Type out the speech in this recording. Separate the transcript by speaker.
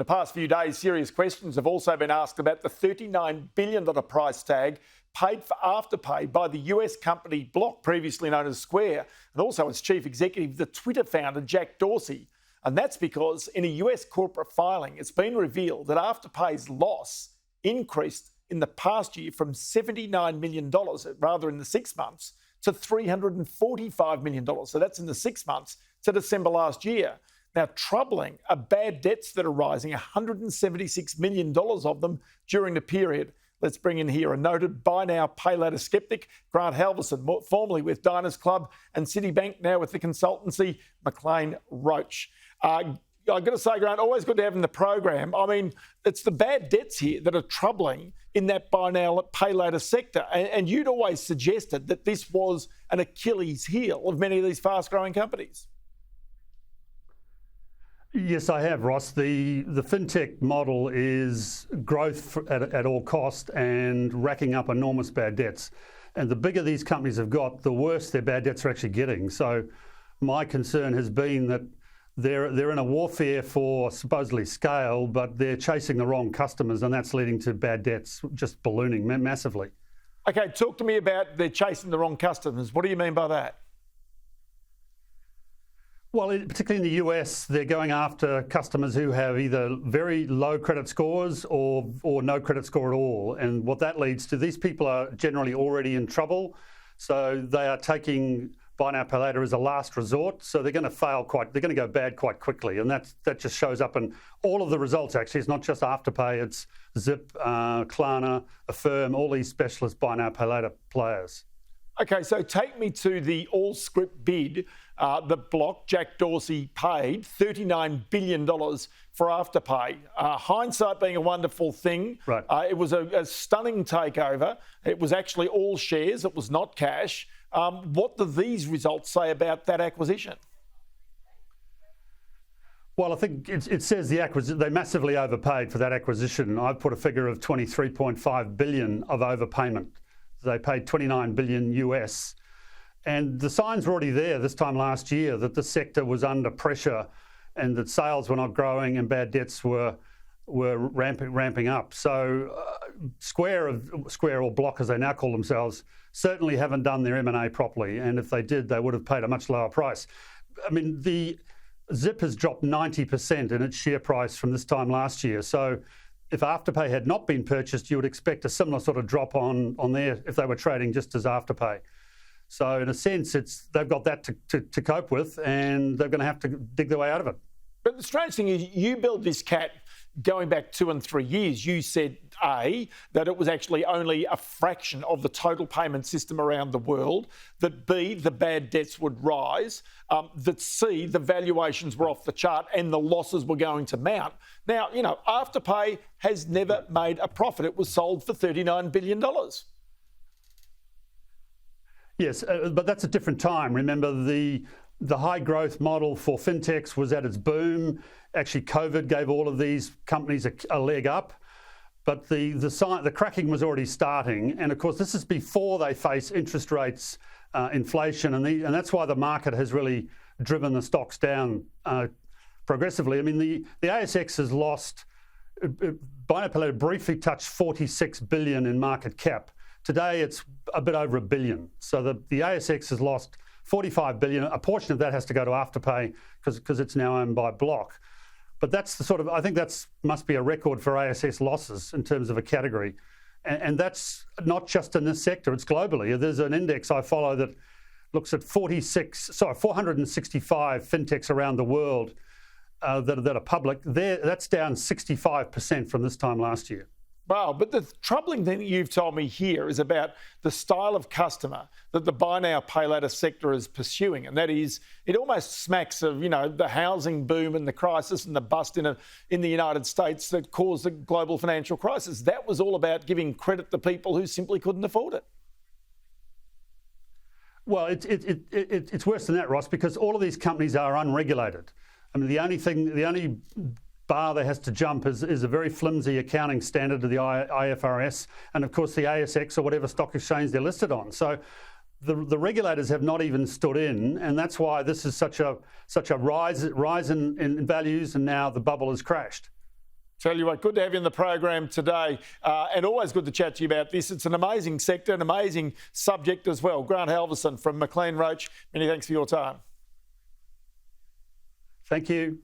Speaker 1: The past few days, serious questions have also been asked about the $39 billion price tag paid for Afterpay by the US company Block, previously known as Square, and also its chief executive, the Twitter founder, Jack Dorsey. And that's because in a US corporate filing, it's been revealed that Afterpay's loss increased in the past year from $79 million, rather in the 6 months, to $345 million. So that's in the 6 months to December last year. Now, troubling are bad debts that are rising, $176 million of them during the period. Let's bring in here a noted buy now, pay later skeptic, Grant Halverson, formerly with Diners Club and Citibank, now with the consultancy McLean, Roche. I've got to say, Grant, always good to have in the program. I mean, it's the bad debts here that are troubling in that buy now, pay later sector. And you'd always suggested that this was an Achilles heel of many of these fast-growing companies.
Speaker 2: Yes, I have, Ross. The FinTech model is growth at all cost and racking up enormous bad debts. And the bigger these companies have got, the worse their bad debts are actually getting. So my concern has been that they're in a warfare for supposedly scale, but they're chasing the wrong customers, and that's leading to bad debts just ballooning massively.
Speaker 1: Okay, talk to me about they're chasing the wrong customers. What do you mean by that?
Speaker 2: Well, particularly in the US, they're going after customers who have either very low credit scores or no credit score at all. And what that leads to, these people are generally already in trouble. So they are taking buy now, pay later as a last resort. So they're going to fail they're going to go bad quite quickly. And that just shows up in all of the results, actually. It's not just Afterpay, it's Zip, Klarna, Affirm, all these specialist buy now, pay later players.
Speaker 1: Okay, so take me to the all-scrip bid that Block, Jack Dorsey, paid $39 billion for Afterpay. Hindsight being a wonderful thing.
Speaker 2: Right.
Speaker 1: It was a stunning takeover. It was actually all shares. It was not cash. What do these results say about that acquisition?
Speaker 2: Well, I think it says they massively overpaid for that acquisition. I've put a figure of $23.5 billion of overpayment. They paid $29 billion US. And the signs were already there this time last year that the sector was under pressure and that sales were not growing and bad debts were ramping up. So Square or Block, as they now call themselves, certainly haven't done their M&A properly. And if they did, they would have paid a much lower price. I mean, the Zip has dropped 90% in its share price from this time last year. So if Afterpay had not been purchased, you would expect a similar sort of drop on there if they were trading just as Afterpay. So in a sense, they've got that to cope with, and they're going to have to dig their way out of it.
Speaker 1: But the strange thing is, you build this cat going back 2 and 3 years. You said, A, that it was actually only a fraction of the total payment system around the world, that B, the bad debts would rise, that C, the valuations were off the chart and the losses were going to mount. Now, Afterpay has never made a profit. It was sold for $39 billion.
Speaker 2: Yes, but that's a different time. Remember, the high growth model for fintechs was at its boom. Actually, COVID gave all of these companies a leg up. But the cracking was already starting. And of course, this is before they face interest rates, inflation, and that's why the market has really driven the stocks down progressively. I mean, the ASX has lost, buy now, pay later briefly touched 46 billion in market cap. Today, it's a bit over $1 billion. So the ASX has lost 45 billion. A portion of that has to go to Afterpay because it's now owned by Block. But that's the sort of, I think that must be a record for ASX losses in terms of a category. And that's not just in this sector, it's globally. There's an index I follow that looks at 465 fintechs around the world that are public. That's down 65% from this time last year.
Speaker 1: Wow, but the troubling thing that you've told me here is about the style of customer that the buy now, pay later sector is pursuing. And that is, it almost smacks of, the housing boom and the crisis and the bust in the United States that caused the global financial crisis. That was all about giving credit to people who simply couldn't afford it.
Speaker 2: Well, it's worse than that, Ross, because all of these companies are unregulated. I mean, the only bar that has to jump is a very flimsy accounting standard of the IFRS and, of course, the ASX or whatever stock exchange they're listed on. So the regulators have not even stood in, and that's why this is such a rise in values, and now the bubble has crashed.
Speaker 1: Tell you what, good to have you in the program today, and always good to chat to you about this. It's an amazing sector, an amazing subject as well. Grant Halverson from McLean, Roche, many thanks for your time.
Speaker 2: Thank you.